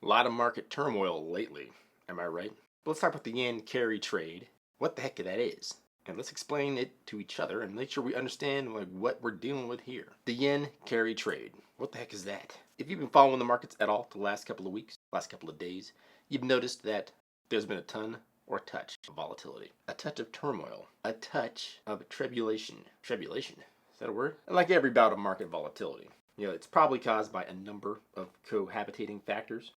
lot of market turmoil lately, am I right? But let's talk about the yen carry trade, what the heck that is, and let's explain it to each other and make sure we understand what we're dealing with here. The yen carry trade, what the heck is that? If you've been following the markets at all the last couple of weeks, last couple of days, you've noticed that there's been a ton or touch of volatility, a touch of turmoil, a touch of tribulation. Tribulation, is that a word? And like every bout of market volatility, it's probably caused by a number of cohabitating factors.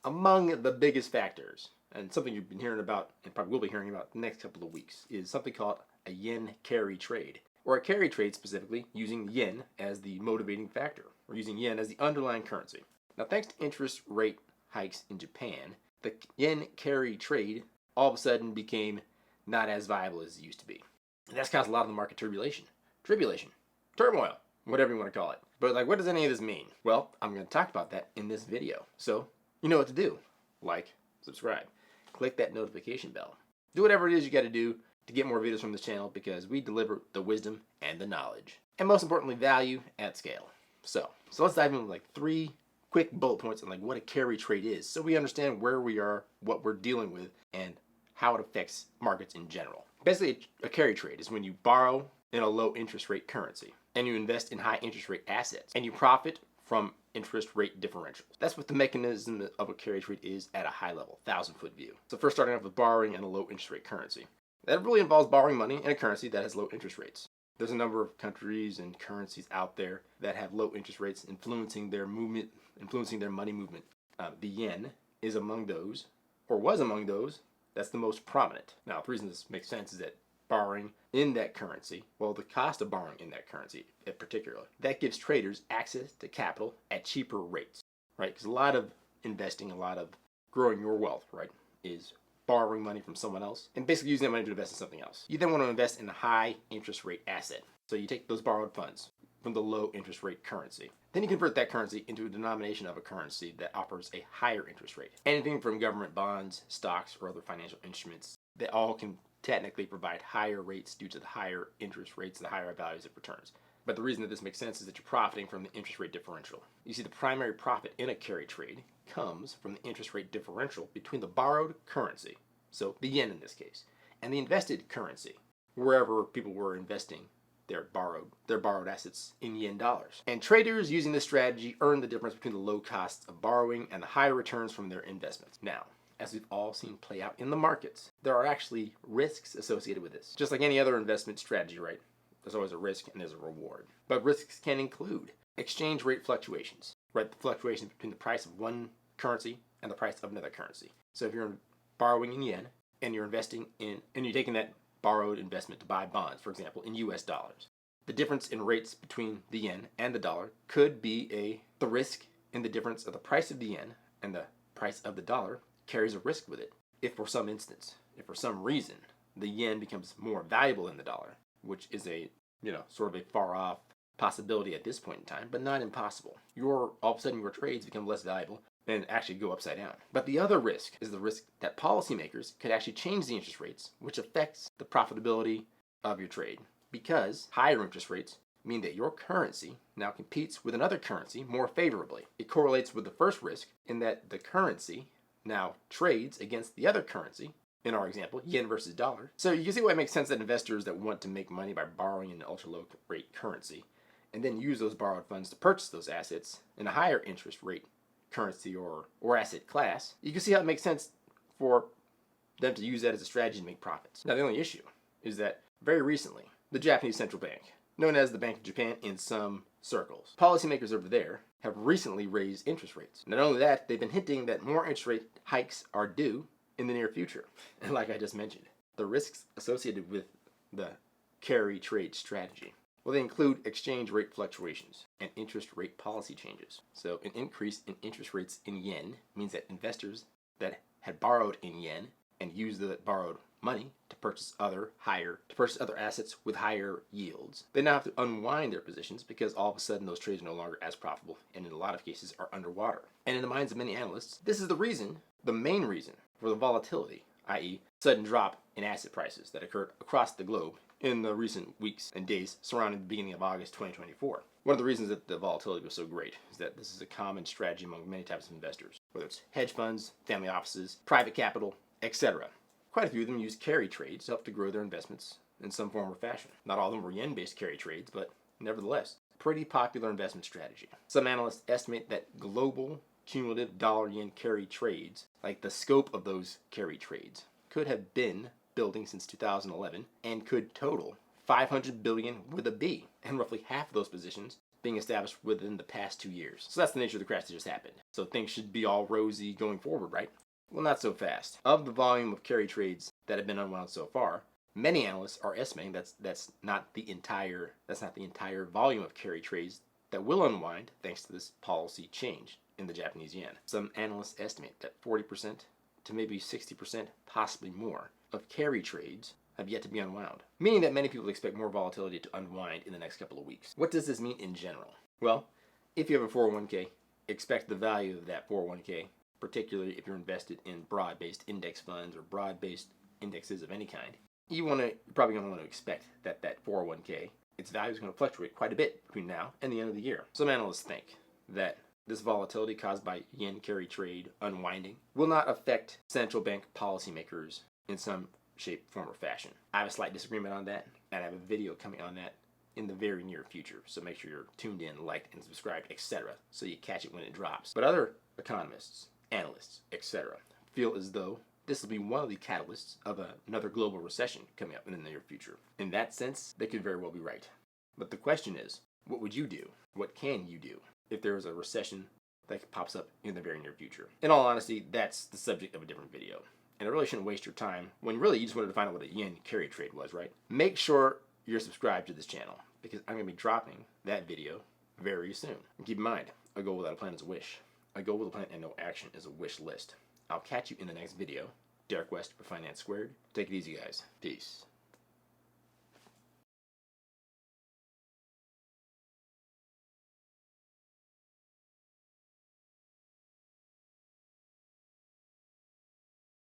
Among the biggest factors, and something you've been hearing about and probably will be hearing about the next couple of weeks, is something called a yen carry trade, or a carry trade specifically using yen as the motivating factor, or using yen as the underlying currency. Now, thanks to interest rate hikes in Japan, the yen carry trade all of a sudden became not as viable as it used to be. And that's caused a lot of the market tribulation, turmoil, whatever you want to call it. But what does any of this mean? Well, I'm going to talk about that in this video. So, you know what to do. Like, subscribe, click that notification bell. Do whatever it is you got to do to get more videos from this channel, because we deliver the wisdom and the knowledge. And most importantly, value at scale. So let's dive into 3 quick bullet points on what a carry trade is, so we understand where we are, what we're dealing with, and how it affects markets in general. Basically, a carry trade is when you borrow in a low interest rate currency and you invest in high interest rate assets and you profit from interest rate differentials. That's what the mechanism of a carry trade is at a high level, 1,000-foot view. So first, starting off with borrowing in a low interest rate currency. That really involves borrowing money in a currency that has low interest rates. There's a number of countries and currencies out there that have low interest rates influencing their movement, influencing their money movement. The yen is among those, or was among those, that's the most prominent. Now, the reason this makes sense is that borrowing in that currency, well, the cost of borrowing in that currency in particular, that gives traders access to capital at cheaper rates, right? Because a lot of investing, a lot of growing your wealth, right, is borrowing money from someone else and basically using that money to invest in something else. You then want to invest in a high interest rate asset. So you take those borrowed funds from the low interest rate currency. Then you convert that currency into a denomination of a currency that offers a higher interest rate. Anything from government bonds, stocks, or other financial instruments, they all can technically provide higher rates due to the higher interest rates and the higher values of returns. But the reason that this makes sense is that you're profiting from the interest rate differential. You see, the primary profit in a carry trade comes from the interest rate differential between the borrowed currency, so the yen in this case, and the invested currency, wherever people were investing their borrowed assets in yen dollars. And traders using this strategy earn the difference between the low costs of borrowing and the higher returns from their investments. Now, as we've all seen play out in the markets, there are actually risks associated with this. Just like any other investment strategy, right? There's always a risk and there's a reward. But risks can include exchange rate fluctuations, right? The fluctuations between the price of one currency and the price of another currency. So if you're borrowing in yen and you're investing in, and you're taking that borrowed investment to buy bonds, for example, in US dollars, the difference in rates between the yen and the dollar could be the risk in the difference of the price of the yen and the price of the dollar carries a risk with it. If for some reason the yen becomes more valuable than the dollar, which is a sort of a far off possibility at this point in time, but not impossible, all of a sudden your trades become less valuable and actually go upside down. But the other risk is the risk that policymakers could actually change the interest rates, which affects the profitability of your trade, because higher interest rates mean that your currency now competes with another currency more favorably. It correlates with the first risk in that the currency now trades against the other currency, in our example, yen versus dollar. So you can see why it makes sense that investors that want to make money by borrowing in an ultra-low rate currency and then use those borrowed funds to purchase those assets in a higher interest rate currency or asset class, you can see how it makes sense for them to use that as a strategy to make profits. Now, the only issue is that very recently, the Japanese central bank, known as the Bank of Japan in some circles, policymakers over there have recently raised interest rates. Not only that, they've been hinting that more interest rate hikes are due in the near future. And like I just mentioned, the risks associated with the carry trade strategy, well, they include exchange rate fluctuations and interest rate policy changes. So an increase in interest rates in yen means that investors that had borrowed in yen and used the borrowed money to purchase other assets with higher yields, they now have to unwind their positions because all of a sudden those trades are no longer as profitable and in a lot of cases are underwater. And in the minds of many analysts, this is the main reason for the volatility, i.e. sudden drop in asset prices that occurred across the globe in the recent weeks and days surrounding the beginning of August 2024. One of the reasons that the volatility was so great is that this is a common strategy among many types of investors, whether it's hedge funds, family offices, private capital, etc. Quite a few of them use carry trades to help to grow their investments in some form or fashion. Not all of them were yen-based carry trades, but nevertheless, pretty popular investment strategy. Some analysts estimate that global cumulative dollar-yen carry trades, like the scope of those carry trades, could have been building since 2011 and could total 500 billion with a B, and roughly half of those positions being established within the past 2 years. So that's the nature of the crash that just happened. So things should be all rosy going forward, right? Well, not so fast. Of the volume of carry trades that have been unwound so far, many analysts are estimating that's not the entire volume of carry trades that will unwind thanks to this policy change in the Japanese yen. Some analysts estimate that 40% to maybe 60%, possibly more, of carry trades have yet to be unwound, meaning that many people expect more volatility to unwind in the next couple of weeks. What does this mean in general? Well, if you have a 401k, expect the value of that 401k, particularly if you're invested in broad-based index funds or broad-based indexes of any kind, you're probably going to want to expect that 401k, its value is going to fluctuate quite a bit between now and the end of the year. Some analysts think that this volatility caused by yen carry trade unwinding will not affect central bank policymakers in some shape, form, or fashion. I have a slight disagreement on that, and I have a video coming on that in the very near future. So make sure you're tuned in, liked, and subscribed, etc., so you catch it when it drops. But other economists, analysts, etc., feel as though this will be one of the catalysts of another global recession coming up in the near future. In that sense, they could very well be right. But the question is, what would you do? What can you do if there is a recession that pops up in the very near future? In all honesty, that's the subject of a different video. And I really shouldn't waste your time when really you just wanted to find out what a yen carry trade was, right? Make sure you're subscribed to this channel because I'm going to be dropping that video very soon. And keep in mind, a goal without a plan is a wish. A goal with a plan and no action is a wish list. I'll catch you in the next video. Derek West for Finance Squared. Take it easy, guys. Peace.